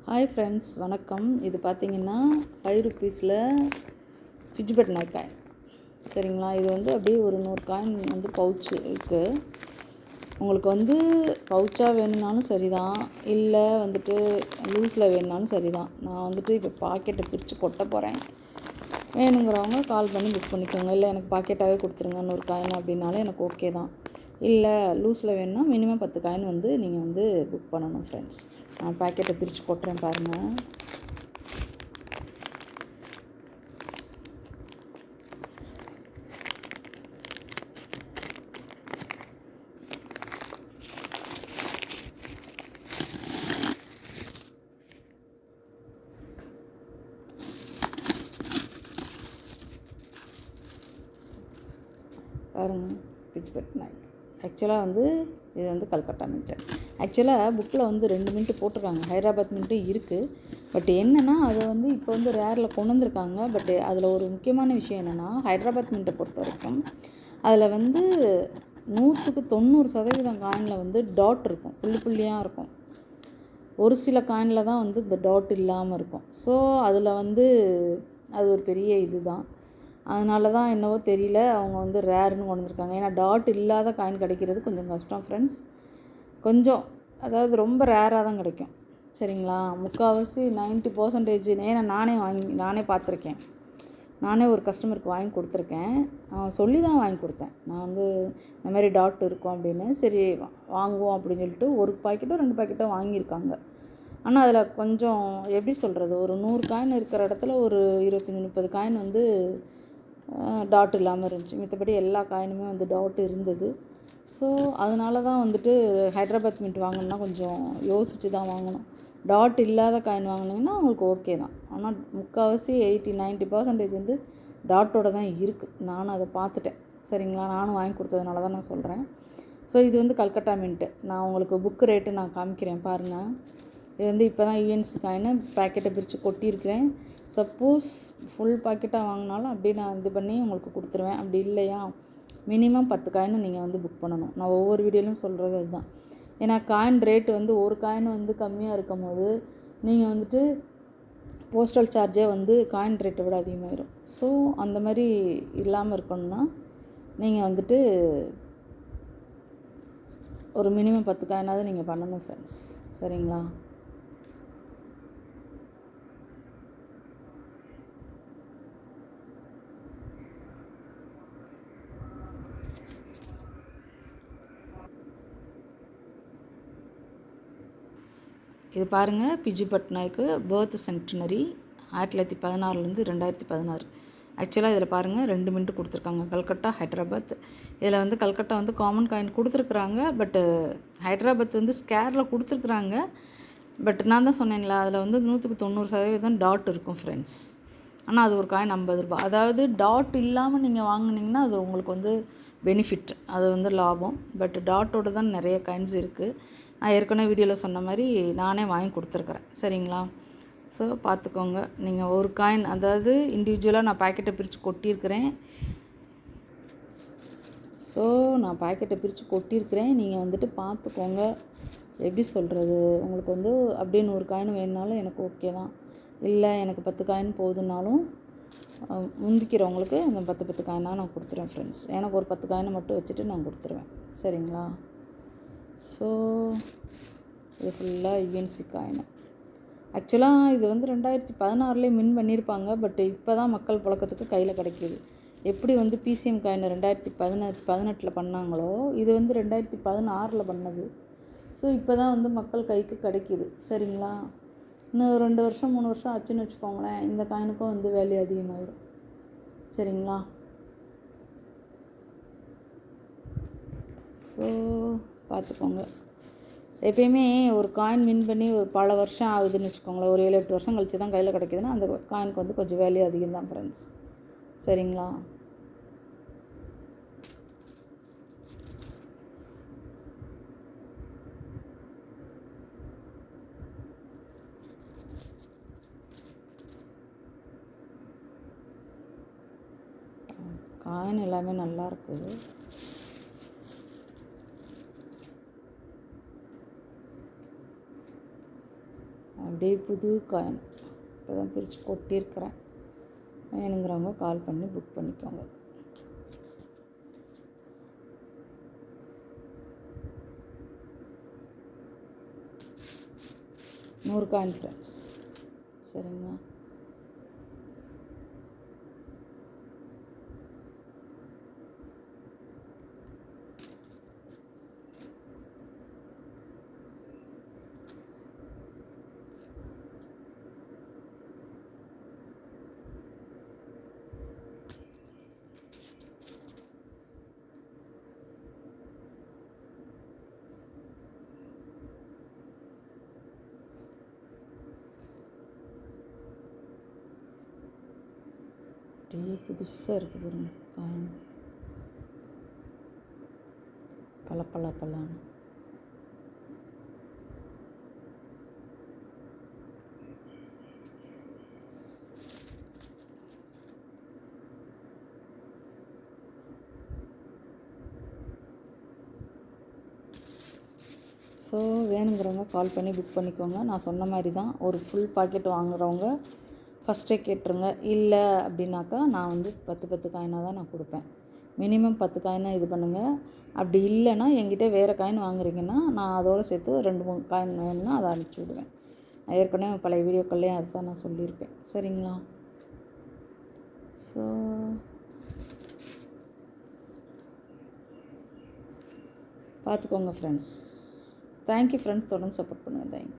Hi friends, வணக்கம். இது பார்த்தீங்கன்னா ₹5 ஃபிட்ஜ்பெட் நாய் காயின். சரிங்களா? இது அப்படியே ஒரு 100 காயின் பவுச் இருக்குது. உங்களுக்கு பவுச்சாக வேணும்னாலும் சரி தான், இல்லை லூஸில் வேணும்னாலும் சரி தான். நான் இப்போ பாக்கெட்டை பிரித்து கொட்ட போகிறேன். வேணுங்கிறவங்க கால் பண்ணி புக் பண்ணிக்கோங்க. இல்லை எனக்கு பாக்கெட்டாகவே கொடுத்துருங்க 100 காயின் அப்படின்னாலும் எனக்கு ஓகே தான். இல்லை லூஸில் வேணும்னா மினிமம் 10 காயின் நீங்கள் புக் பண்ணணும் ஃப்ரெண்ட்ஸ். நான் பாக்கெட்டை பிரித்து கொட்டுறேன் பாருங்கள். பாருங்கள், ஃபிட்ஜ்பெட் நாய். ஆக்சுவலாக இது கல்கட்டா மின்ட்டு. ஆக்சுவலாக புக்கில் 2 மின்ட்டு போட்டிருக்காங்க. ஹைதராபாத் மின்ட்டு இருக்குது. பட் என்னென்னா அதை இப்போ ரேரில் கொண்டு வந்திருக்காங்க. பட் அதில் ஒரு முக்கியமான விஷயம் என்னென்னா, ஹைதராபாத் மின்ட்டை பொறுத்த வரைக்கும் அதில் 100க்கு 90% காயினில் டாட் இருக்கும், புள்ளி புள்ளியாக இருக்கும். ஒரு சில காயினில் தான் இந்த டாட் இல்லாமல் இருக்கும். ஸோ அதில் அது ஒரு பெரிய இது தான். அதனால தான் என்னவோ தெரியல, அவங்க ரேர்னு கொண்டு வந்திருக்காங்க. ஏன்னா டாட் இல்லாத காயின் கிடைக்கிறது கொஞ்சம் கஷ்டம் ஃப்ரெண்ட்ஸ். கொஞ்சம் அதாவது ரொம்ப ரேராக தான் கிடைக்கும். சரிங்களா? முக்கால்வாசி 90%. ஏன்னா நானே பார்த்துருக்கேன். நானே ஒரு கஸ்டமருக்கு வாங்கி கொடுத்துருக்கேன். சொல்லி தான் வாங்கி கொடுத்தேன். நான் இந்த மாதிரி டாட் இருக்கும் அப்படின்னு. சரி வாங்குவோம் அப்படின்னு சொல்லிட்டு ஒரு பாக்கெட்டோ 2 பாக்கெட்டோ வாங்கியிருக்காங்க. ஆனால் அதில் கொஞ்சம் எப்படி சொல்கிறது, ஒரு 100 காயின் இருக்கிற இடத்துல ஒரு 25-30 காயின் டாட் இல்லாமல் இருந்துச்சு. மற்றபடி எல்லா காயினுமே டாட் இருந்தது. ஸோ அதனால தான் ஹைதராபாத் மின்ட் வாங்கணுன்னா கொஞ்சம் யோசித்து தான் வாங்கணும். டாட் இல்லாத காயின் வாங்கினீங்கன்னா உங்களுக்கு ஓகே தான். ஆனால் முக்கால்வாசி 80-90% டாட்டோட தான் இருக்குது. நானும் அதை பார்த்துட்டேன். சரிங்களா? நானும் வாங்கி கொடுத்ததுனால தான் நான் சொல்கிறேன். ஸோ இது கல்கட்டா மின்ட்டு. நான் உங்களுக்கு புக்கு ரேட்டு நான் காமிக்கிறேன் பாருங்கள். இது இப்போ தான் ஈஎன்சி காயின்னு பேக்கெட்டை பிரித்து கொட்டியிருக்கிறேன். சப்போஸ் ஃபுல் பாக்கெட்டாக வாங்கினாலும் அப்படியே நான் இது பண்ணி உங்களுக்கு கொடுத்துருவேன். அப்படி இல்லையா, மினிமம் 10 காயின் நீங்கள் புக் பண்ணணும். நான் ஒவ்வொரு வீடியோலையும் சொல்கிறது அதுதான். ஏன்னா காயின் ரேட்டு ஒரு காயின் கம்மியாக இருக்கும் போது நீங்கள் போஸ்டல் சார்ஜே காயின் ரேட்டை விட அதிகமாகிடும். ஸோ அந்த மாதிரி இல்லாமல் இருக்கணும்னா நீங்கள் ஒரு மினிமம் 10 காயினாவது நீங்கள் பண்ணணும் ஃப்ரெண்ட்ஸ். சரிங்களா? இது பாருங்கள், ஃபிட்ஜ்பெட் நாய்க்கு பர்த் சென்டினரி 1916 2016. ஆக்சுவலாக இதில் பாருங்கள் 2 மின்ட்டு கொடுத்துருக்காங்க, கல்கட்டா, ஹைதராபாத். இதில் கல்கட்டா காமன் காயின் கொடுத்துருக்குறாங்க. பட்டு ஹைதராபாத் ஸ்கேரில் கொடுத்துருக்குறாங்க. பட் நான் தான் சொன்னேன்ல, அதில் 100க்கு 90% டாட் இருக்கும் ஃப்ரெண்ட்ஸ். ஆனால் அது ஒரு காயின் ₹50. அதாவது டாட் இல்லாமல் நீங்கள் வாங்கினீங்கன்னா அது உங்களுக்கு பெனிஃபிட், அது லாபம். பட் டாட்டோடு தான் நிறைய காயின்ஸ் இருக்குது. நான் ஏற்கனவே வீடியோவில் சொன்ன மாதிரி நானே வாங்கி கொடுத்துருக்குறேன். சரிங்களா? ஸோ பார்த்துக்கோங்க. நீங்கள் ஒரு காயின் அதாவது இண்டிவிஜுவலாக நான் பாக்கெட்டை பிரித்து கொட்டியிருக்கிறேன். ஸோ நான் பாக்கெட்டை பிரித்து கொட்டியிருக்கிறேன். நீங்கள் பார்த்துக்கோங்க. எப்படி சொல்கிறது, உங்களுக்கு அப்படியே 100 காயின் வேணுனாலும் எனக்கு ஓகே தான். இல்லை எனக்கு 10 காயின் போதுனாலும் முந்திக்கிறவங்களுக்கு அந்த 10 காயினாக நான் கொடுத்துருவேன் ஃப்ரெண்ட்ஸ். எனக்கு ஒரு 10 காயினை மட்டும் வச்சுட்டு நான் கொடுத்துருவேன். சரிங்களா? ஸோ இது ஃபுல்லாக யுஎன்சி காயின். ஆக்சுவலாக இது 2016 மின் பண்ணியிருப்பாங்க. பட் இப்போ தான் மக்கள் புழக்கத்துக்கு கையில் கிடைக்கிது. எப்படி பிசிஎம் காயின் 2018 பண்ணாங்களோ, இது 2016 பண்ணது. ஸோ இப்போ தான் மக்கள் கைக்கு கிடைக்கிது. சரிங்களா? இன்னும் 2 வருஷம் 3 வருஷம் ஆச்சுன்னு வச்சுக்கோங்களேன், இந்த காயினுக்கும் வேல்யூ அதிகமாகிடும். சரிங்களா? ஸோ பார்த்துக்கோங்க. எப்பயுமே ஒரு காயின் வின் பண்ணி ஒரு பல வருஷம் ஆகுதுன்னு வச்சுக்கோங்களேன், ஒரு 7-8 வருஷம் கழிச்சு தான் கையில் கிடைக்கிதுன்னா அந்த காயினுக்கு கொஞ்சம் வேல்யூ அதிகம் தான் ஃப்ரெண்ட்ஸ். சரிங்களா? காயின் எல்லாமே நல்லா இருக்குது. அப்படியே புது காயின் இப்போ தான் பிரித்து கொட்டியிருக்கிறேன். வேணுங்கிறவங்க கால் பண்ணி புக் பண்ணிக்கோங்க. நூறு காயின் ஃப்ரெண்ட்ஸ். சரிங்களா? அப்படியே புதுசாக இருக்குது பாருங்க காயின். பலான்னு. ஸோ வேணுங்கிறவங்க கால் பண்ணி புக் பண்ணிக்கோங்க. நான் சொன்ன மாதிரி தான், ஒரு ஃபுல் பாக்கெட் வாங்குறவங்க ஃபஸ்ட்டே கேட்டுருங்க. இல்லை அப்படின்னாக்கா நான் வந்து 10 காயினாக தான் நான் கொடுப்பேன். மினிமம் 10 காயினாக இது பண்ணுங்கள். அப்படி இல்லைன்னா என்கிட்ட வேறு காயின் வாங்குறீங்கன்னா நான் அதோடு சேர்த்து 2-3 காயின் வேணும்னா அதை அனுப்பிச்சி விடுவேன். ஏற்கனவே பழைய வீடியோக்கள்லேயும் அதுதான் நான் சொல்லியிருப்பேன். சரிங்களா? ஸோ பார்த்துக்கோங்க ஃப்ரெண்ட்ஸ். Thank you friends. தொடர்ந்து சப்போர்ட் பண்ணுங்கள். தேங்க்யூ.